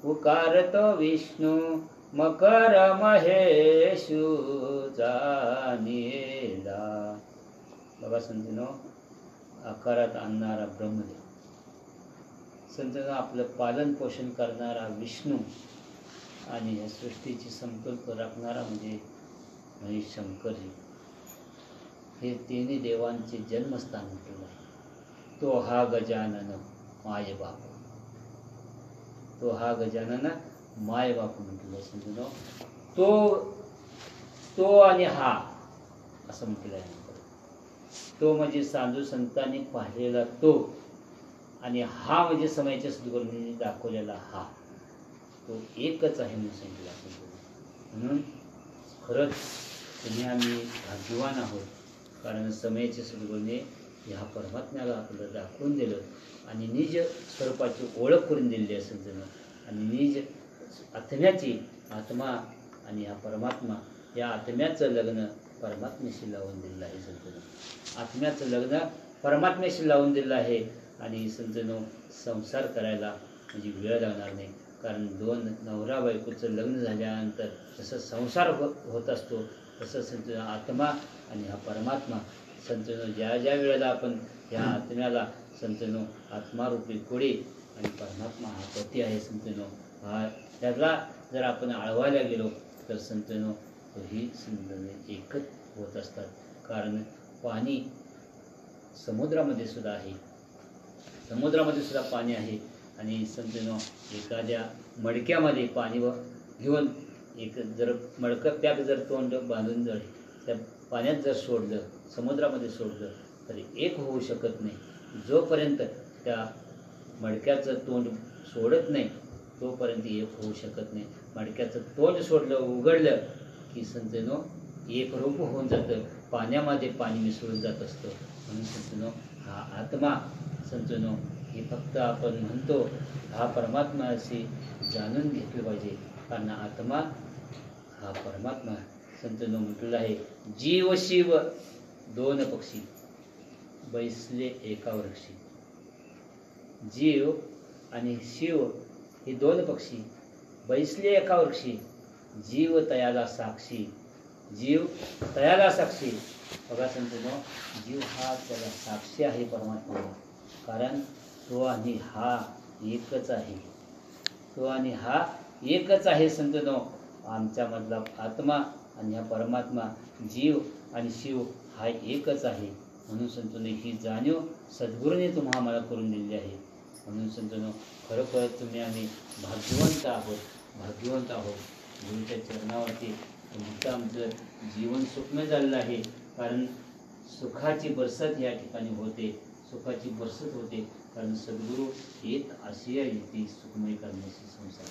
उकार तो विष्णू, मकर महेशू जाणेला. बघा संतनो, आकारात आणणारा ब्रह्मदेव, संतना आपलं पालन पोषण करणारा विष्णू आणि या सृष्टीची समतोल राखणारा म्हणजे शंकरजी, हे तिन्ही देवांचे जन्मस्थान म्हटलेलं आहे. तो हा गजानन माय बाप, तो हा गजानन माय बाप म्हटलेलं समजून. तो आणि हा असं म्हटलेलं आहे. तो म्हणजे साधू संतांनी पाहिलेला तो, आणि हा म्हणजे समयाच्या सद्गुरूंनी दाखवलेला हा, तो एकच आहे म्हणून सांगितलं असेल. म्हणून खरंच तुम्ही आम्ही भाग्यवान आहोत, कारण समयाच्या सद्गुरूने ह्या परमात्म्याला आपल्याला दाखवून दिलं आणि निज स्वरूपाची ओळख करून दिली असेल त्यानं, आणि निज आत्म्याची आत्मा आणि हा परमात्मा, या आत्म्याचं लग्न परमात्म्याशी लावून दिलेलं आहे संतनं. आत्म्याचं लग्न परमात्म्याशी लावून दिलेलं आहे, आणि संतनं संसार करायला म्हणजे वेळ लागणार नाही. कारण दोन नवरा बायकोचं लग्न झाल्यानंतर जसं संसार होत असतो, तसं संत आत्मा आणि हा परमात्मा संतनो ज्या वेळेला आपण ह्या आत्म्याला संतनो आत्मारूपी कोडी आणि परमात्मा हा पती आहे संतनो, हा त्याला जर आपण आळवायला गेलो तर संतनो ही संतने एकच होत असतात. कारण पाणी समुद्रामध्ये सुद्धा आहे, समुद्रामध्ये सुद्धा पाणी आहे, आणि संतनो एखाद्या मडक्यामध्ये पाणी घेऊन एक जर मडकं पॅक जर तोंड बांधून जर त्या पाण्यात जर सोडलं, समुद्रामध्ये सोडलं, तरी एक होऊ शकत नाही. जोपर्यंत त्या मडक्याचं तोंड सोडत नाही तोपर्यंत एक होऊ शकत नाही. मडक्याचं तोंड सोडलं, उघडलं की संतनो एक रूप होऊन जातं, पाण्यामध्ये पाणी मिसळून जात असतं. म्हणून संतनो हा आत्मा संतनो हे फक्त आपण म्हणतो हा परमात्मा अशी जाणून घेतलं पाहिजे. कारण आत्मा हा परमात्मा संतनो म्हटलेलं आहे. जीव शिव दोन पक्षी बैसले एका वृक्षी. जीव आणि शिव हे दोन पक्षी बैसले एका वृक्षी. जीव तयाला साक्षी, जीव तयाला साक्षी. बघा संतनो, जीव हा त्याला साक्षी आहे परमात्म्याला, कारण तो आणि हा एकच आहे. तो आणि हा एकच आहे संतनो. आमच्यामधला आत्मा आणि हा परमात्मा, जीव आणि शिव हा एकच आहे. म्हणून संतनो ही जाणीव सद्गुरूने तुम्हा आम्हाला करून दिलेली आहे. म्हणून संतनो खरोखर तुम्ही आम्ही भाग्यवंत आहोत, भाग्यवंत आहोत. गुरुच्या चरणावरती तुमचं आमचं जीवन सुखमय झालेलं आहे. कारण सुखाची बरसत या ठिकाणी होते, सुखाची बरसत होते. कारण सद्गुरू येत आशिया युक्ती सुखमय करण्याची संसार.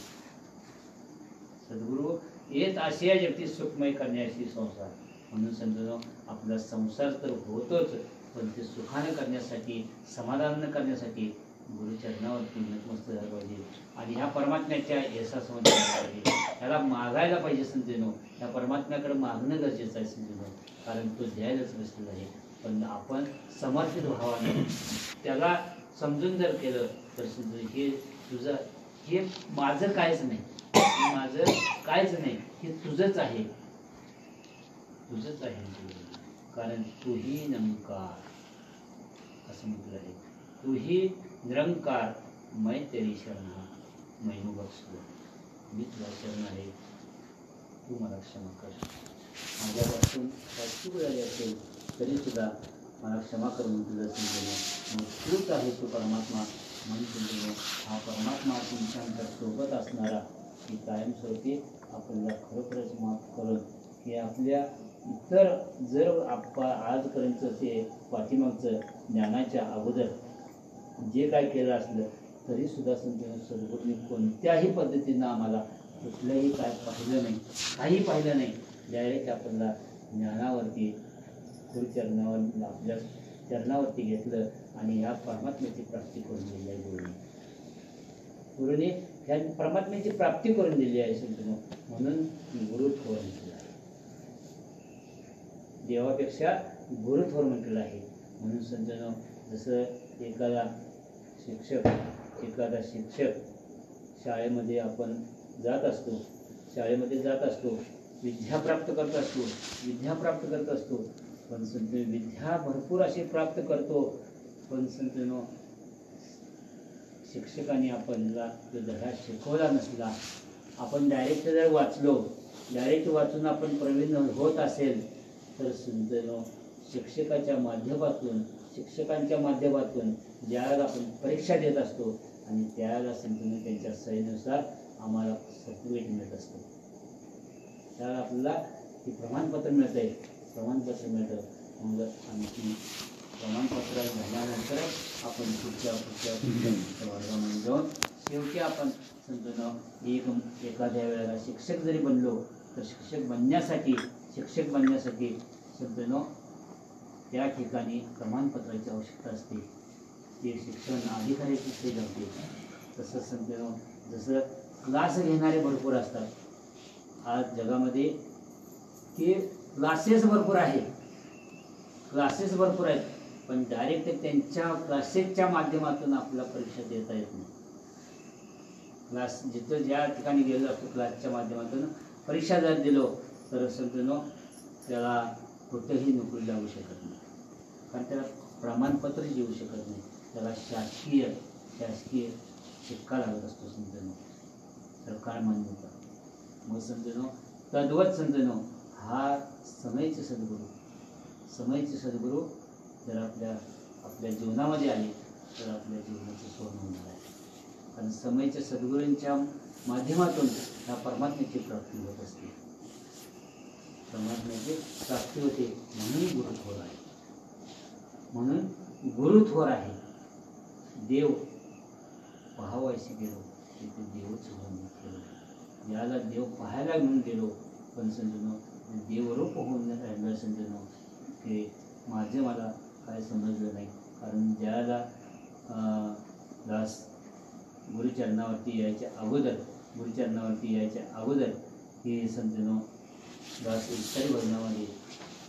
सद्गुरू येत आशिया जगती सुखमय करण्याची संसार. म्हणून समजा आपला संसार तर होतोच, पण ते सुखानं करण्यासाठी, समाधान करण्यासाठी गुरुचरणावरती नतमस्तक झालं पाहिजे. आणि ह्या परमात्म्याच्या एहसासमध्ये पाहिजे, त्याला मागायला पाहिजे संतेनो. या परमात्म्याकडे मागणं गरजेचं आहे संतेनो, कारण तो द्यायलाच बसलेला आहे. पण आपण समर्पित व्हावं, त्याला समजून जर केलं तर समजा हे तुझं, हे माझं कायच नाही, माझं कायच नाही, हे तुझंच आहे, तुझंच आहे. कारण तूही निरंकार असं म्हटलं आहे. तूही निरंकार, मैं तेरी शरणा, मैनू बख्शो. मी तुला शरण आहे, तू मला क्षमा कर. माझ्यापासून काय चूक झाली असेल तरी सुद्धा मला क्षमा कर म्हणून तुला समजलं. मग तूच आहे तो परमात्मा. म्हणून समजलं हा परमात्मा तुमच्या सोबत असणारा की कायमस्वरूपी आपल्याला खरोखरच माफ करून की आपल्या इतर जर आजपर्यंतचं ते पाठीमागचं ज्ञानाच्या अगोदर जे काय केलं असलं तरीसुद्धा सद्गुरूंनी कोणत्याही पद्धतीनं आम्हाला कुठलंही काय पाहिलं नाही, काही पाहिलं नाही. डायरेक्ट आपल्याला ज्ञानावरती गुरुचरणावर आपल्या चरणावरती घेतलं आणि ह्या परमात्म्याची प्राप्ती करून दिली आहे. गुरुने ह्या परमात्म्याची प्राप्ती करून दिली आहे संतनो. म्हणून गुरु थोर म्हटलं आहे, देवापेक्षा गुरु थोर म्हटलं आहे. म्हणून संतनो जसं एखादा शिक्षक शाळेमध्ये आपण जात असतो, विद्या प्राप्त करत असतो, पण संत विद्या भरपूर अशी प्राप्त करतो. पण संतनो शिक्षकांनी आपल्याला जो धडा शिकवला नसला, आपण डायरेक्ट जर वाचलो, डायरेक्ट वाचून आपण प्रवीण होत असेल तर समजा शिक्षकांच्या माध्यमातून ज्यावेळेला आपण परीक्षा देत असतो आणि त्यावेळेला समजून त्यांच्या सहीनुसार आम्हाला सर्टिफिकेट मिळत असतं. त्यावेळेला आपल्याला ती प्रमाणपत्र मिळतं आहे. प्रमाणपत्र मिळतं मग आणखी प्रमाणपत्र झाल्यानंतर आपण पुढच्या वर्गामध्ये जाऊन शेवटी आपण समजून एखाद्या वेळेला शिक्षक जरी बनलो तर शिक्षक बनण्यासाठी समजून त्या ठिकाणी प्रमाणपत्राची आवश्यकता असते. ते शिक्षण अधिकाऱ्याची स्टेज होते. तसं समजून जसं क्लास घेणारे भरपूर असतात आज जगामध्ये, की क्लासेस भरपूर आहेत, पण डायरेक्ट त्यांच्या क्लासेसच्या माध्यमातून आपल्याला परीक्षा देता येत नाही. क्लास जिथं ज्या ठिकाणी गेलो असतो क्लासच्या माध्यमातून परीक्षा जर दिलो तर समजून त्याला कुठेही नोकरी लागू शकत नाही, कारण त्याला प्रमाणपत्र येऊ शकत नाही. त्याला शासकीय शिक्का लागत असतो समजून, सरकार मान्यता. मग समजून तद्वत समजून हा समयचे सद्गुरू जर आपल्या जीवनामध्ये आले तर आपल्या जीवनाचं सोनं होणार आहे. कारण समयच्या सद्गुरूंच्या माध्यमातून ह्या परमात्म्याची प्राप्ती होत असते. परमात्म्याची प्राप्ती होते म्हणून गुरु थोर आहे. देव पाहावायशी गेलो तिथे देवच केलं. याला देव पाहायला घेऊन गेलो पण समजून देवरूप होऊन राहिलं समजून की मला काय समजलं नाही. कारण ज्याला दास गुरुचरणावरती यायच्या अगोदर हे समजून दास इत्यादी भजनामध्ये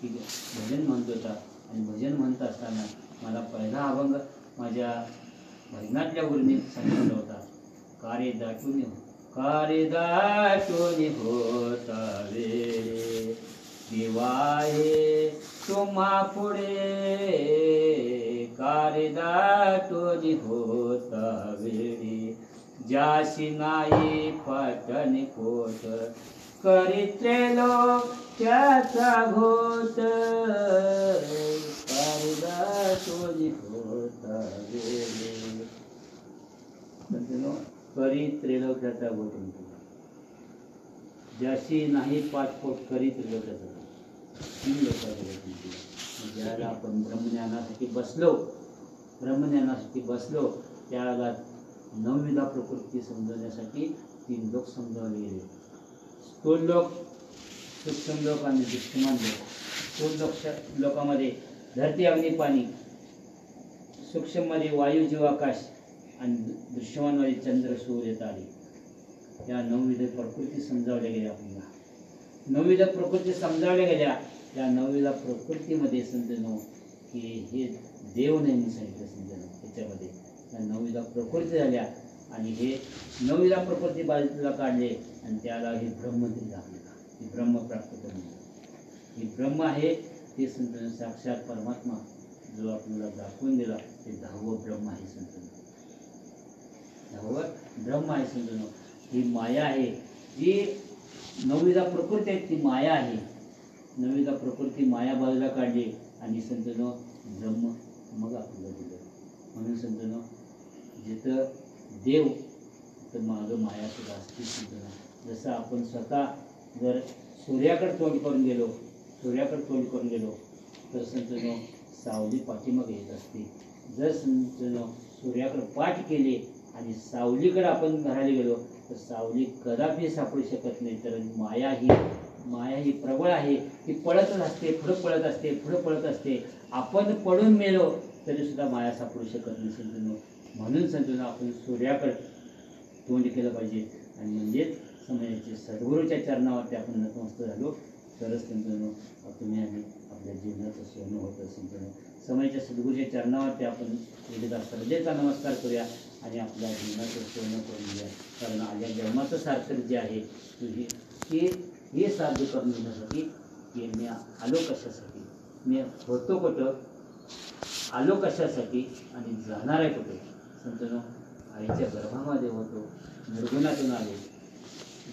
की भजन म्हणत होता आणि भजन म्हणत असताना मला पहिला अभंग माझ्या भजनातल्या गुरुने सांगितला होता. कार्य दाटून होता वेळे देवाहे तुम्हा पुढे, कार्य दाटून होता वेळे जाशी नाही पाटण कोट, करीत्रेलो त्याचा घोट, कार्य दाटून होता वेळे करीत त्रिलोक्याचा घोट, ज्याशी नाही पाठपोट करीत त्रिलोक्याचा घोट. ज्याला आपण ब्रह्मज्ञानासाठी बसलो त्याला नवविधा प्रकृती समजवण्यासाठी 3 लोक समजावले गेले. स्थूल लोक, सूक्ष्म लोक आणि दृष्टिमान लोक. स्थूल लोकांमध्ये धरती अग्नी पाणी, सूक्ष्ममध्ये वायू जीव आकाश आणि दृश्यमानमध्ये चंद्र सूर्य तारे. या नवविध प्रकृती समजावल्या गेल्या. आपल्याला नवविध प्रकृती समजावल्या गेल्या. त्या नवविध प्रकृतीमध्ये समजणं की हे देव नाही सांगितलं समजणं. त्याच्यामध्ये त्या नवविध प्रकृती झाल्या आणि हे नवविध प्रकृती बाजूला काढले आणि त्याला हे ब्रह्म दिलं आपल्याला. हे ब्रह्म प्राप्त करून हे ब्रह्म आहे ते समजणं. साक्षात परमात्मा जो आपल्याला दाखवून दिला ते 10वं ब्रह्म आहे समजणं. 10वं ब्रह्म आहे समजणं. ही माया आहे, जी नवविधा प्रकृती आहे ती माया आहे. नवविधा प्रकृती माया बाजूला काढली आणि समजणं ब्रह्म मग आपल्याला दिलं. म्हणून समजणं जिथं देव तर मागं माया सुद्धा असते समजणं. जसं आपण स्वतः जर सूर्याकडे तोंड करून गेलो तर समजणं सावली पाठीमागे येत असते. जर समजणं सूर्याकडे पाठ केले आणि सावलीकडे आपण घराला गेलो तर सावली कदापि सापडू शकत नाही. तर माया ही प्रबळ आहे. ती पळतच असते, पुढं पळत असते. आपण पडून मेलो तरी सुद्धा माया सापडू शकत नाही समजून. म्हणून समजून आपण सूर्याकडे तोंड केलं पाहिजे आणि म्हणजेच समयाचे सद्गुरूच्या चरणावरती आपण नतमस्तक झालो तरच समजून तुम्ही आम्ही आपल्या जीवनाचं सोनं होतं समजून. समयाच्या सद्गुरूच्या चरणावरती आपण एकदा श्रद्धेचा नमस्कार करूया आणि आपल्या जीवनाचं सोनं करून घ्या. कारण आल्या जन्माचं सार्थक जे आहे हे साध्य करून घेण्यासाठी की मी आलो कशासाठी, मी होतो कुठं, आलो कशासाठी आणि जाणार आहे कुठे समजून. आईच्या गर्भामध्ये होतो, निर्गुणातून आले,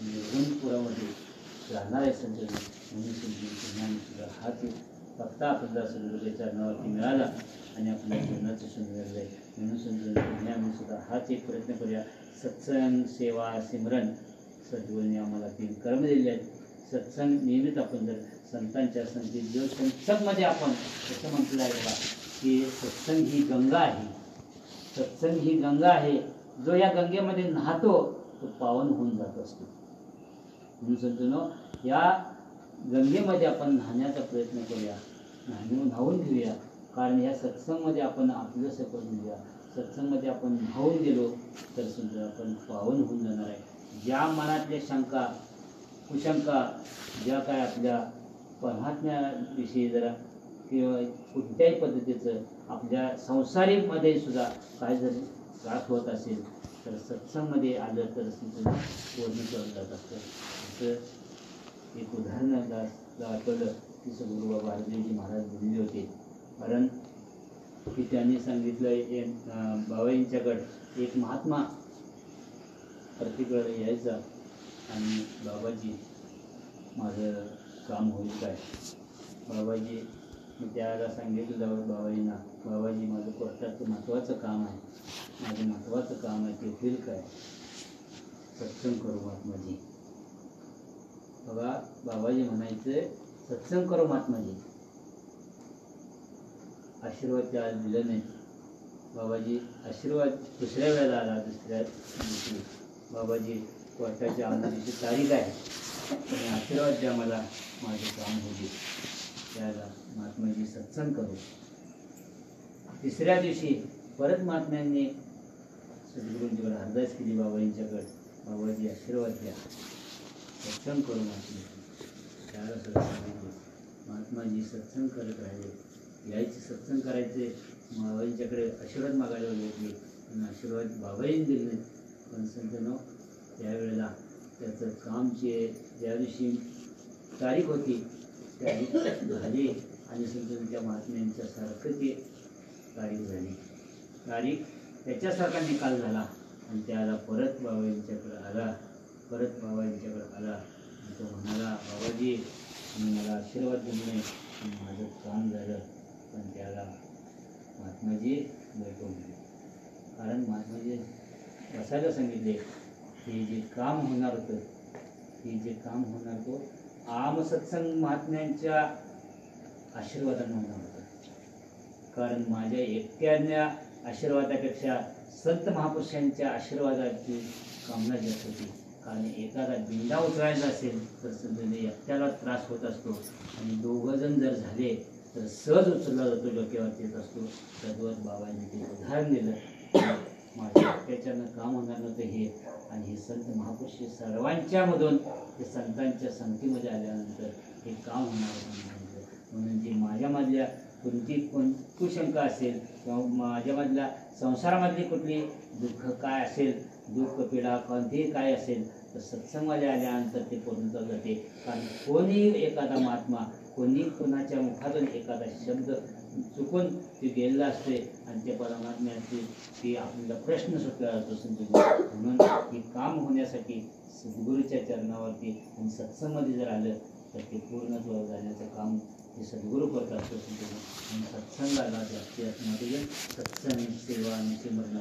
निर्गुणपुरामध्ये राहणार आहे संत म्हणून सुद्धा हाच फक्त आपल्याला सद्गुरूच्या नावावरती मिळाला आणि आपल्या जीवनाचं सुंदर जाईल म्हणून संत आम्ही सुद्धा हाच एक प्रयत्न करूया. सत्संग, सेवा, सिमरन सद्गुरूंनी आम्हाला 3 कर्म दिले आहेत. सत्संग नियमित आपण जर संतांच्या संगतीत जो सत्संगमध्ये आपण असं म्हटलं आहे बघा की सत्संग ही गंगा आहे, सत्संग ही गंगा आहे, जो या गंगेमध्ये न्हातो तो पावन होऊन जात असतो. म्हणून संतनो या गंगेमध्ये आपण न्हाण्याचा प्रयत्न करूया, न्हावून घेऊया. कारण या सत्संगमध्ये आपण आपलंसं करून घेऊया. सत्संगमध्ये आपण न्हावून गेलो तर सुद्धा आपण पावन होऊन जाणार आहे. ज्या मनातल्या शंका कुशंका ज्या काय आपल्या परमात्म्याविषयी जरा किंवा कुठल्याही पद्धतीचं आपल्या संसारीमध्ये सुद्धा काय जर त्रास होत असेल तर सत्संगमध्ये आलं तर पूर्ण करून जात असतं. असं एक उदाहरण आठवलं की सद्गुरू बाबा हरदेवजी महाराज बोलले होते. कारण की त्यांनी सांगितलं बाबाजींच्याकडं एक महात्मा प्रत्येक वेळेला यायचा आणि बाबाजी माझं काम होईल काय. बाबाजी मी त्याला सांगितलं बाबाजींना, बाबाजी माझं कोर्टाचं महत्त्वाचं काम आहे, माझं महत्त्वाचं काम आहे ते होईल काय. सत्संग करू महात्माजी. बघा बाबाजी म्हणायचं सत्संग करू महात्माजी. आशीर्वाद त्या दिलं नाही. बाबाजी आशीर्वाद दुसऱ्या वेळेला आला. दुसऱ्या दिवशी बाबाजी कोर्टाच्या आदल्या दिवशी तारीख आहे आणि आशीर्वाद द्या मला, माझं काम होईल. त्याला महात्माजी सत्संग करू. तिसऱ्या दिवशी परत महात्म्यांनी सद्गुरूंच्याकडे अरदास केली बाबाजींच्याकडे, बाबाजी आशीर्वाद द्या, सत्संग करू महात्मा. त्याला सगळं सांगितलं. महात्माजी सत्संग करत राहिले. यायचे सत्संग करायचे, बाबाजींच्याकडे आशीर्वाद मागायला घेतले आणि आशीर्वाद बाबाजींनी दिले. पण संतनो त्यावेळेला त्याचं कामचे ज्या दिवशी तारीख होती तारीख झाली आणि संतांच्या महात्म्यांच्यासारखं ते तारीख झाली. तारीख त्याच्यासारखा निकाल झाला आणि त्याला परत बाबाजींच्याकडे आला. परत बाबाजींच्याकडे आला आणि तो म्हणाला बाबाजी तुम्ही मला आशीर्वाद दिले नाही, माझं काम झालं. पण त्याला महात्माजी बैठो म्हणले. कारण महात्माजी बसायला सांगितले. हे जे काम होणार होतं, हे जे काम होणार होतं आम सत्संग महात्म्यांच्या आशीर्वादानं होणार होतं. कारण माझ्या एकट्याच्या आशीर्वादापेक्षा संत महापुरुषांच्या आशीर्वादाची कामना जास्त होती. कारण एखादा बिंडा उचलायचा असेल तर सध्या एकट्याला त्रास होत असतो आणि 2 जण जर झाले तर सहज उचलला जातो, डोक्यावरती येत असतो. तद्वत बाबांनी ते उदाहरण दिलं. माझ्या एकट्याच्यानं काम होणार नव्हतं हे, आणि हे संत महापुरुष सर्वांच्यामधून ते संतांच्या संगतीमध्ये आल्यानंतर हे काम होणार होतं. म्हणून जे माझ्यामधल्या कोणती कुशंका असेल किंवा माझ्यामधल्या संसारामधली कुठली दुःख काय असेल, दुःख पीडा कोणतेही काय असेल तर सत्संगमध्ये आल्यानंतर ते पूर्ण जाते. कारण कोणी एखादा महात्मा कोणी कोणाच्या मुखातून एखादा शब्द चुकून ते गेलेला असते आणि त्या परमात्म्याची ती आपल्याला प्रश्न सुटला जातो. म्हणून हे काम होण्यासाठी सद्गुरूच्या चरणावरती आणि सत्संगमध्ये जर आलं तर ते पूर्णत्व जाण्याचं काम हे सद्गुरू करत असतो. आणि सत्संगाला जास्ती असणारे सत्संग, सेवा आणि सिमरन